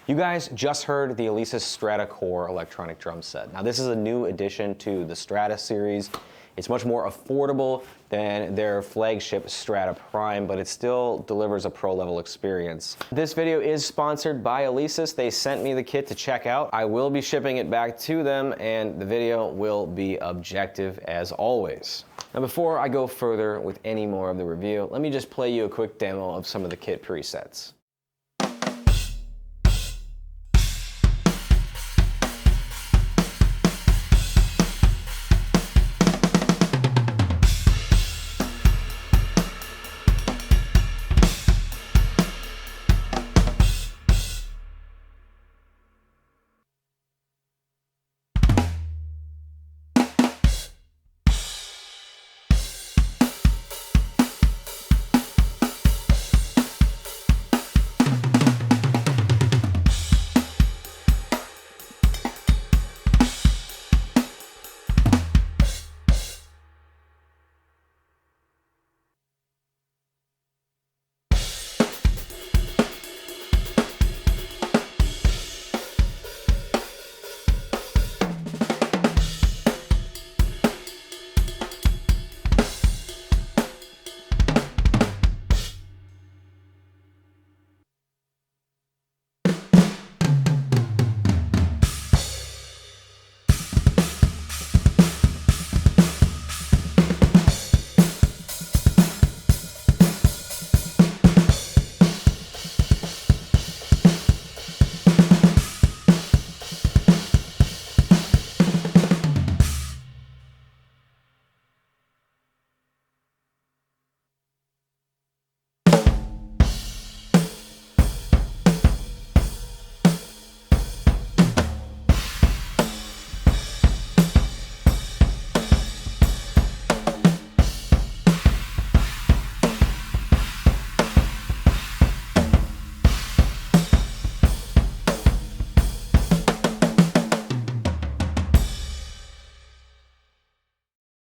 You guys just heard the Alesis Strata Core electronic drum set. Now this is a new addition to the Strata series. It's much more affordable than their flagship Strata Prime, but it still delivers a pro-level experience. This video is sponsored by Alesis. They sent me the kit to check out. I will be shipping it back to them, and the video will be objective as always. Now before I go further with any more of the review, let me just play you a quick demo of some of the kit presets.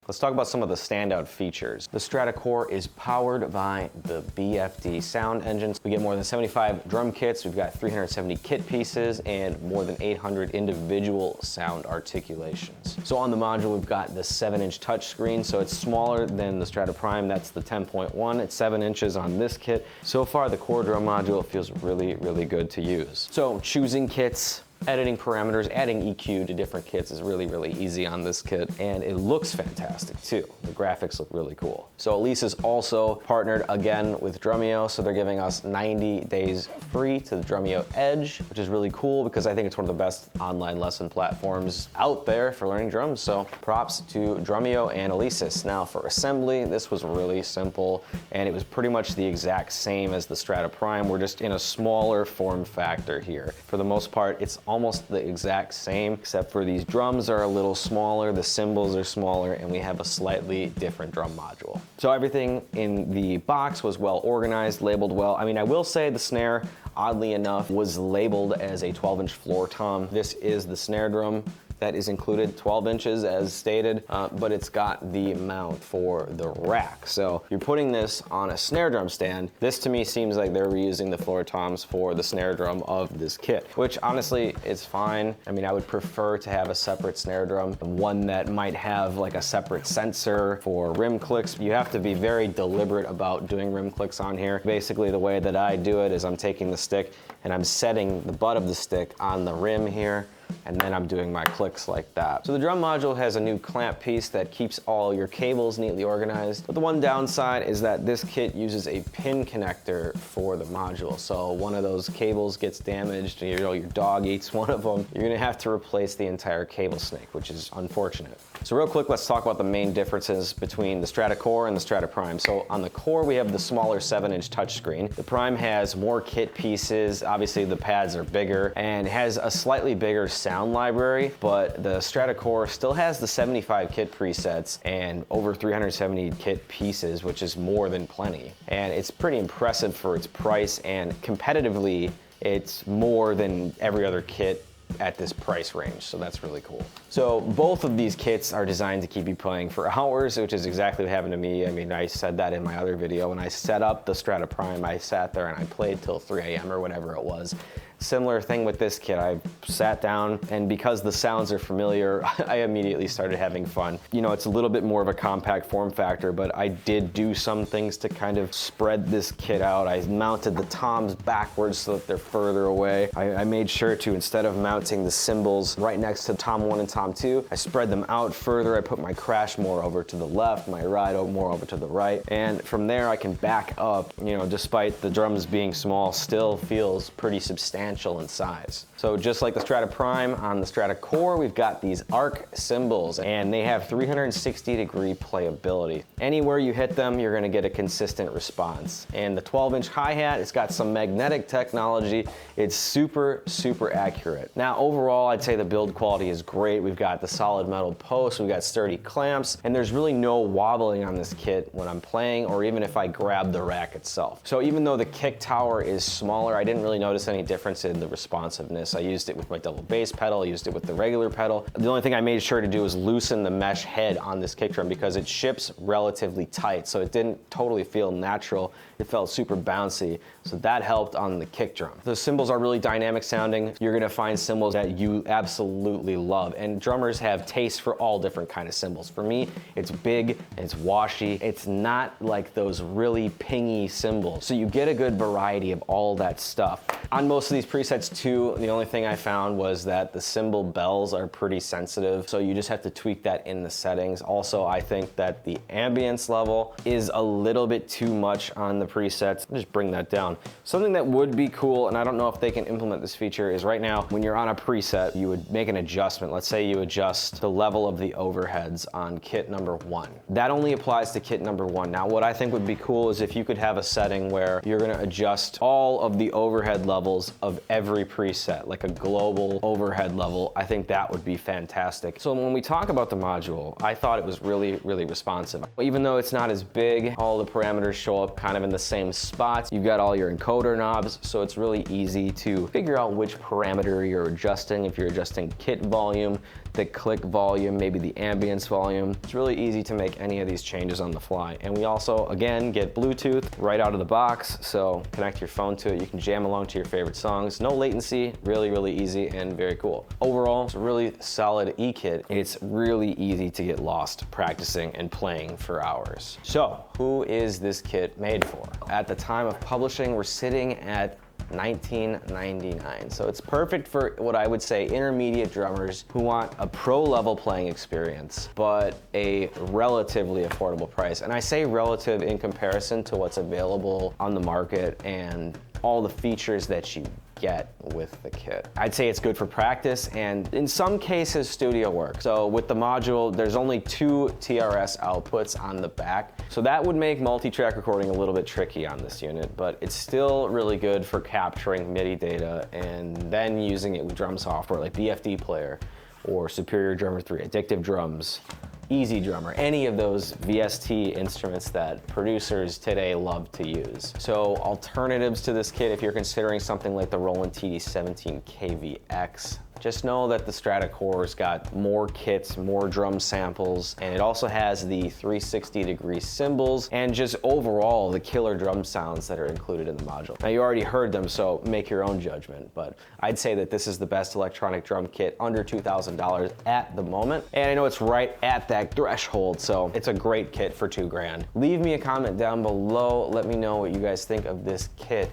Let's talk about some of the standout features. The Strata Core is powered by the BFD sound engines. We get more than 75 drum kits, we've got 370 kit pieces, and more than 800 individual sound articulations. So on the module, we've got the 7-inch touchscreen, so it's smaller than the Strata Prime, that's the 10.1. It's 7 inches on this kit. So far, the core drum module feels really, really good to use. So choosing kits, editing parameters, adding EQ to different kits is really, really easy on this kit, and it looks fantastic too. The graphics look really cool. So Alesis also partnered again with Drumeo, so they're giving us 90 days free to the Drumeo Edge, which is really cool because I think it's one of the best online lesson platforms out there for learning drums, so props to Drumeo and Alesis. Now for assembly, this was really simple, and it was pretty much the exact same as the Strata Prime. We're just in a smaller form factor here. For the most part, it's almost the exact same, except for these drums are a little smaller, the cymbals are smaller, and we have a slightly different drum module. So everything in the box was well organized, labeled well. I mean, I will say the snare, oddly enough, was labeled as a 12-inch floor tom. This is the snare drum that is included, 12 inches as stated, but it's got the mount for the rack. So you're putting this on a snare drum stand. This to me seems like they're reusing the floor toms for the snare drum of this kit, which honestly is fine. I mean, I would prefer to have a separate snare drum, one that might have like a separate sensor for rim clicks. You have to be very deliberate about doing rim clicks on here. Basically, the way that I do it is I'm taking the stick and I'm setting the butt of the stick on the rim here, and then I'm doing my clicks like that. So the drum module has a new clamp piece that keeps all your cables neatly organized. But the one downside is that this kit uses a pin connector for the module. So one of those cables gets damaged, you know, your dog eats one of them, you're gonna have to replace the entire cable snake, which is unfortunate. So real quick, let's talk about the main differences between the Strata Core and the Strata Prime. So on the Core, we have the smaller 7-inch touchscreen. The Prime has more kit pieces. Obviously the pads are bigger and has a slightly bigger sound library, but the Strata Core still has the 75 kit presets and over 370 kit pieces, which is more than plenty. And it's pretty impressive for its price, and competitively, it's more than every other kit at this price range, so that's really cool. So both of these kits are designed to keep you playing for hours, which is exactly what happened to me. I mean, I said that in my other video. When I set up the Strata Prime, I sat there and I played till 3 a.m. or whatever it was. Similar thing with this kit. I sat down, and because the sounds are familiar, I immediately started having fun. You know, it's a little bit more of a compact form factor, but I did do some things to kind of spread this kit out. I mounted the toms backwards so that they're further away. I made sure to, instead of mounting the cymbals right next to tom 1 and tom 2, I spread them out further. I put my crash more over to the left, my ride more over to the right, and from there I can back up. You know, despite the drums being small, still feels pretty substantial in size. So just like the Strata Prime, on the Strata Core, we've got these arc cymbals, and they have 360-degree playability. Anywhere you hit them, you're gonna get a consistent response. And the 12-inch hi-hat, it's got some magnetic technology. It's super, super accurate. Now, overall, I'd say the build quality is great. We've got the solid metal posts, we've got sturdy clamps, and there's really no wobbling on this kit when I'm playing, or even if I grab the rack itself. So even though the kick tower is smaller, I didn't really notice any difference in the responsiveness. I used it with my double bass pedal, I used it with the regular pedal. The only thing I made sure to do was loosen the mesh head on this kick drum because it ships relatively tight, so it didn't totally feel natural. It felt super bouncy, so that helped on the kick drum. The cymbals are really dynamic sounding. You're gonna find cymbals that you absolutely love, and drummers have taste for all different kind of cymbals. For me, it's big, it's washy, it's not like those really pingy cymbals. So you get a good variety of all that stuff. On most of these presets too, the only thing I found was that the cymbal bells are pretty sensitive, so you just have to tweak that in the settings. Also, I think that the ambience level is a little bit too much on the presets. Just bring that down. Something that would be cool, and I don't know if they can implement this feature, is right now when you're on a preset, you would make an adjustment. Let's say you adjust the level of the overheads on kit number 1. That only applies to kit number 1. Now, what I think would be cool is if you could have a setting where you're gonna adjust all of the overhead levels of every preset, like a global overhead level. I think that would be fantastic. So when we talk about the module, I thought it was really, really responsive. Even though it's not as big, all the parameters show up kind of in the same spots. You've got all your encoder knobs, so it's really easy to figure out which parameter you're adjusting. If you're adjusting kit volume, the click volume, maybe the ambience volume. It's really easy to make any of these changes on the fly. And we also, again, get Bluetooth right out of the box, so connect your phone to it. You can jam along to your favorite songs. No latency, really, really easy and very cool. Overall, it's a really solid E-kit. It's really easy to get lost practicing and playing for hours. So, who is this kit made for? At the time of publishing, we're sitting at $19.99. So it's perfect for what I would say intermediate drummers who want a pro level playing experience, but a relatively affordable price. And I say relative in comparison to what's available on the market and all the features that you get with the kit. I'd say it's good for practice and in some cases studio work. So with the module, there's only 2 TRS outputs on the back. So that would make multi-track recording a little bit tricky on this unit, but it's still really good for capturing MIDI data and then using it with drum software like BFD Player or Superior Drummer 3, Addictive Drums, Easy Drummer, any of those VST instruments that producers today love to use. So alternatives to this kit, if you're considering something like the Roland TD17 KVX, just know that the Strata Core's got more kits, more drum samples, and it also has the 360-degree cymbals and just overall the killer drum sounds that are included in the module. Now you already heard them, so make your own judgment, but I'd say that this is the best electronic drum kit under $2,000 at the moment. And I know it's right at that threshold, so it's a great kit for $2,000. Leave me a comment down below. Let me know what you guys think of this kit.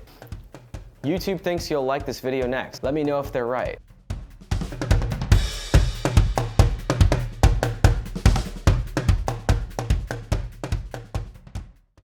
YouTube thinks you'll like this video next. Let me know if they're right.